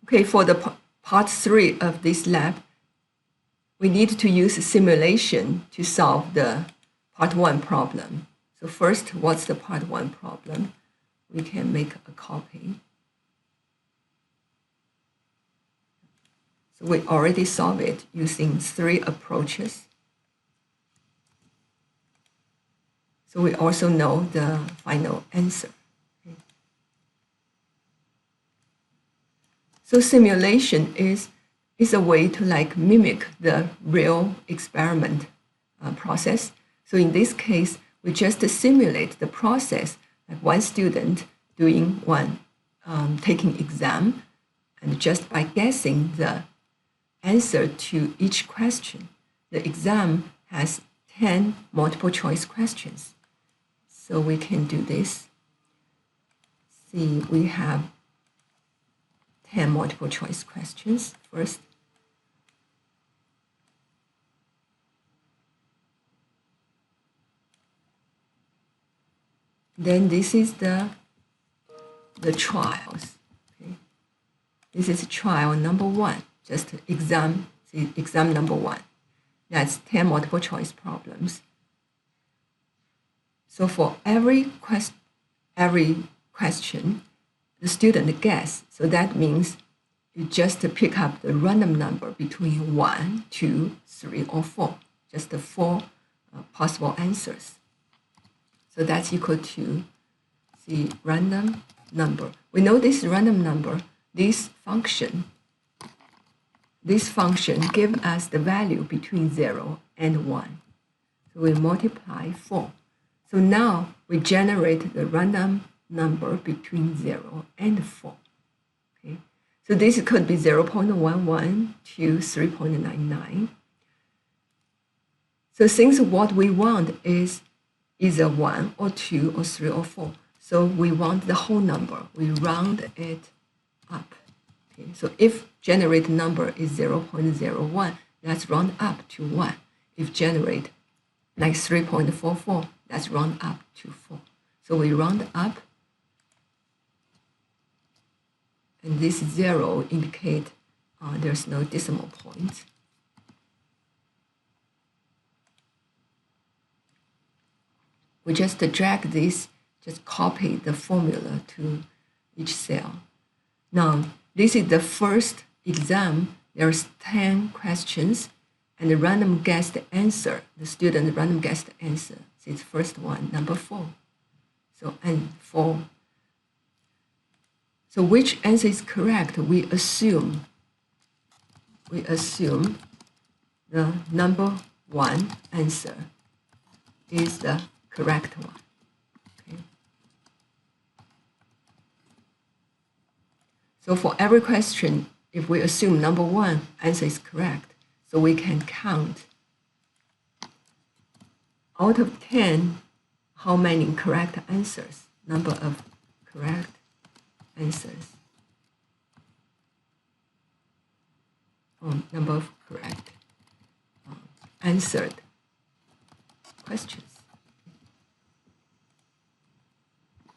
Okay, for the part 3 of this lab, we need to use simulation to solve the part 1 problem. So first, what's the part 1 problem? We can make a copy. So we already solved it using 3 approaches. So we also know the final answer. Okay. So simulation is a way to mimic the real experiment process. So in this case, we just simulate the process, like one student doing taking exam, and just by guessing the answer to each question. The exam has 10 multiple choice questions. So we can do this. See, we have 10 multiple choice questions first. Then this is the trials. Okay. This is trial number 1, just exam number 1. That's 10 multiple choice problems. So for every question, the student guess. So that means you just pick up the random number between 1, 2, 3, or 4. Just the 4 possible answers. So that's equal to the random number. We know this random number, this function gives us the value between 0 and 1. So we multiply 4. So now we generate the random number between 0 and 4. Okay. So this could be 0.11 to 3.99. So since what we want is either 1 or 2 or 3 or 4, so we want the whole number. We round it up. Okay. So if generated number is 0.01, let's round up to 1. If generate like 3.44, let's round up to 4. So we round up, and this 0 indicate there's no decimal point. We just drag this, just copy the formula to each cell. Now, this is the first exam. There's 10 questions, and the random guess the answer. The student random guess the answer. So it's first one, number 4. So, and 4. So which answer is correct? We assume the number 1 answer is the correct one. Okay. So for every question, if we assume number 1 answer is correct, so we can count out of 10 how many correct answers, number of correct answers, number of correct answered questions.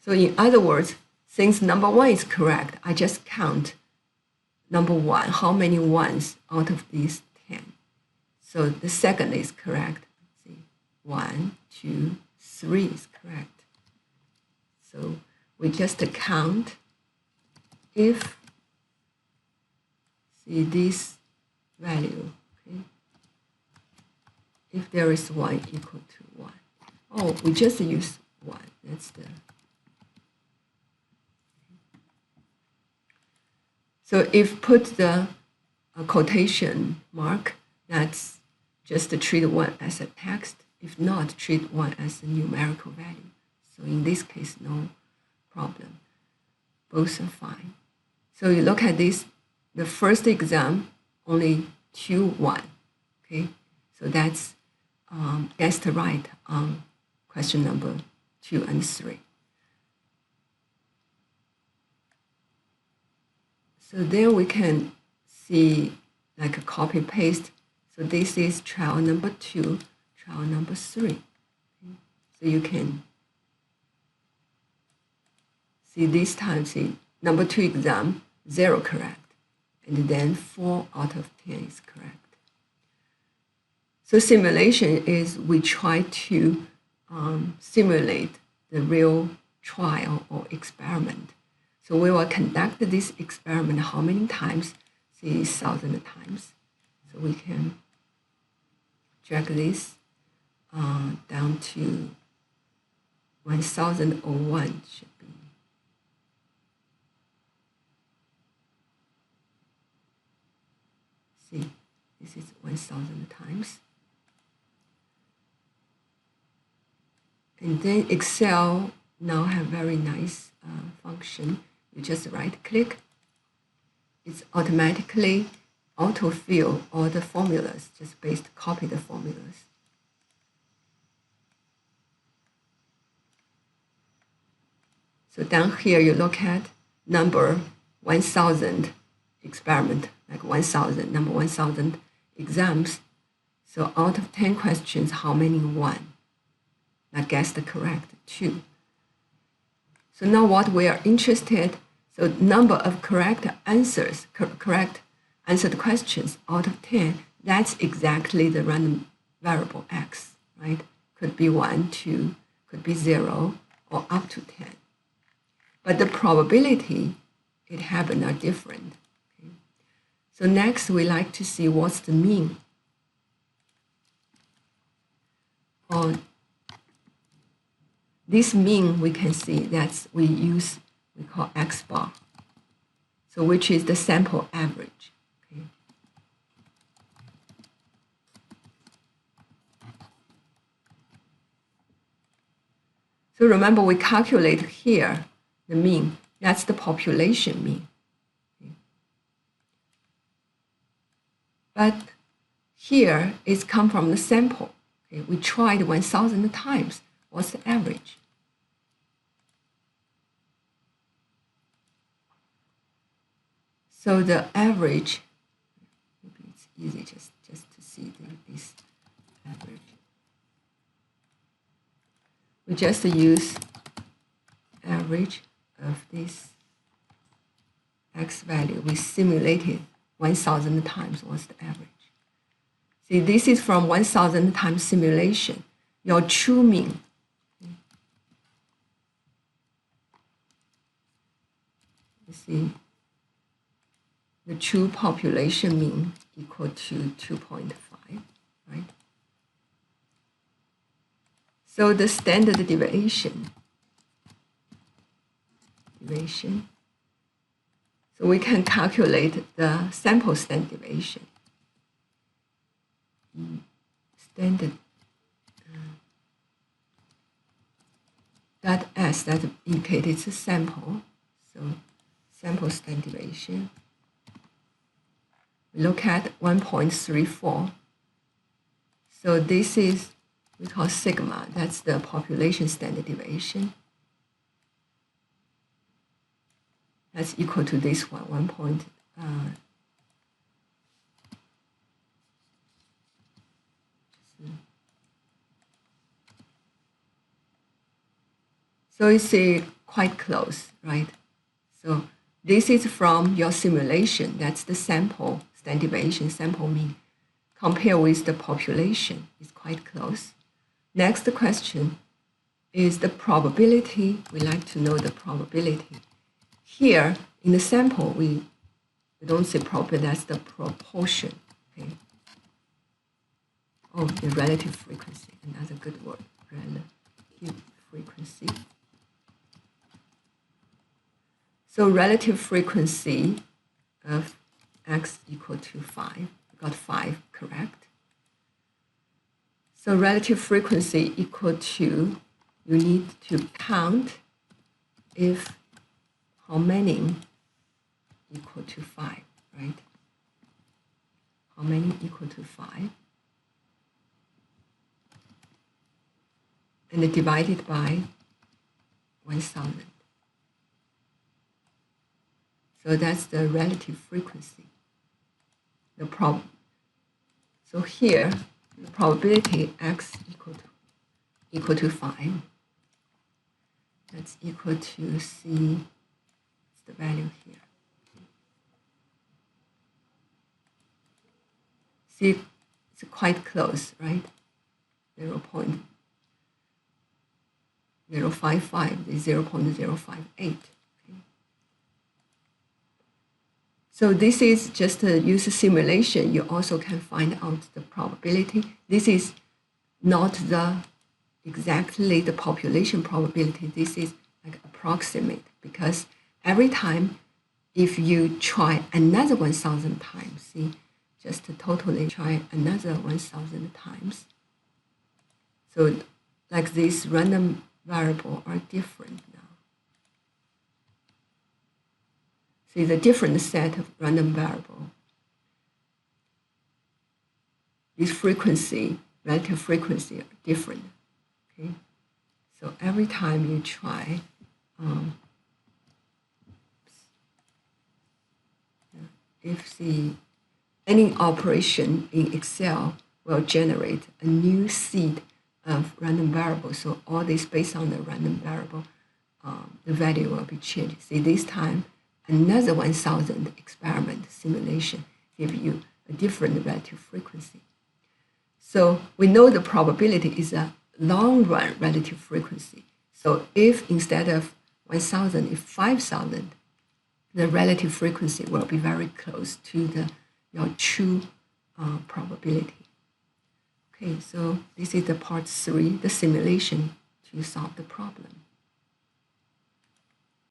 So in other words, since number 1 is correct, I just count number 1, how many ones out of these 10. So the second is correct. See, 1, 2, 3 is correct. So we just count if, see this value, okay? If there is 1 equal to 1. Oh, we just use 1. That's the. So if put the quotation mark, that's just to treat 1 as a text. If not, treat 1 as a numerical value. So in this case, no problem. Both are fine. So you look at this, the first exam, only 2, 1. Okay, so that's guessed right on question number 2 and 3. So there we can see like a copy paste. So this is trial number 2, trial number 3. Okay. So you can see this time, see number 2 exam, 0 correct. and then 4 out of 10 is correct. So simulation is we try to simulate the real trial or experiment. So we will conduct this experiment how many times? Say 1,000 times. So we can drag this down to 1001 should be. See, this is 1,000 times. And then Excel now have very nice function. You just right click. It's automatically autofill all the formulas, just copy the formulas. So down here you look at number 1,000 experiment, like 1,000, number 1,000 exams. So out of 10 questions, how many won? Now guess the correct 2. So now what we are interested, so number of correct answers, correct answered questions out of 10, that's exactly the random variable x, right? Could be 1, 2, could be 0, or up to 10. But the probability it happened are different. Okay? So next we like to see what's the mean. On this mean we can see that we call x bar. So which is the sample average. Okay? So remember we calculate here the mean, that's the population mean. Okay. But here it's come from the sample. Okay. We tried 1,000 times. What's the average? So the average, maybe it's easy just to see this average. We just use average of this x value. We simulated 1,000 times. What's the average? See, this is from 1,000 times simulation. Your true mean. You see, the true population mean equal to 2.5, right? So the standard deviation. So we can calculate the sample standard deviation. Standard that S that indicates a sample. So sample standard deviation. We look at 1.34. So this is we call sigma. That's the population standard deviation. That's equal to this one, so you see quite close, right? So this is from your simulation. That's the sample standard deviation, sample mean. Compare with the population, it's quite close. Next question is the probability. We like to know the probability. Here in the sample, we don't say probability, that's the proportion. Okay. Oh, the relative frequency, another good word, relative frequency. So relative frequency of x equal to 5. We got 5 correct. So relative frequency equal to, you need to count if how many equal to 5, right? How many equal to 5? And divided by 1,000. So that's the relative frequency. So here, the probability x equal to 5. That's equal to C. The value here. See, it's quite close, right? 0.055 is 0.058. So this is just a user simulation. You also can find out the probability. This is not exactly the population probability. This is like approximate, because every time if you try another 1,000 times, see, just totally try another 1,000 times. So like these random variables are different now. See the different set of random variable. This frequency, relative frequency are different. Okay, so every time you try, if any operation in Excel will generate a new seed of random variable. So all this based on the random variable, the value will be changed. See, this time another 1,000 experiment simulation give you a different relative frequency. So we know the probability is a long run relative frequency. So if instead of 1,000, if 5,000, the relative frequency will be very close to your true probability. Okay, so this is the part 3, the simulation to solve the problem.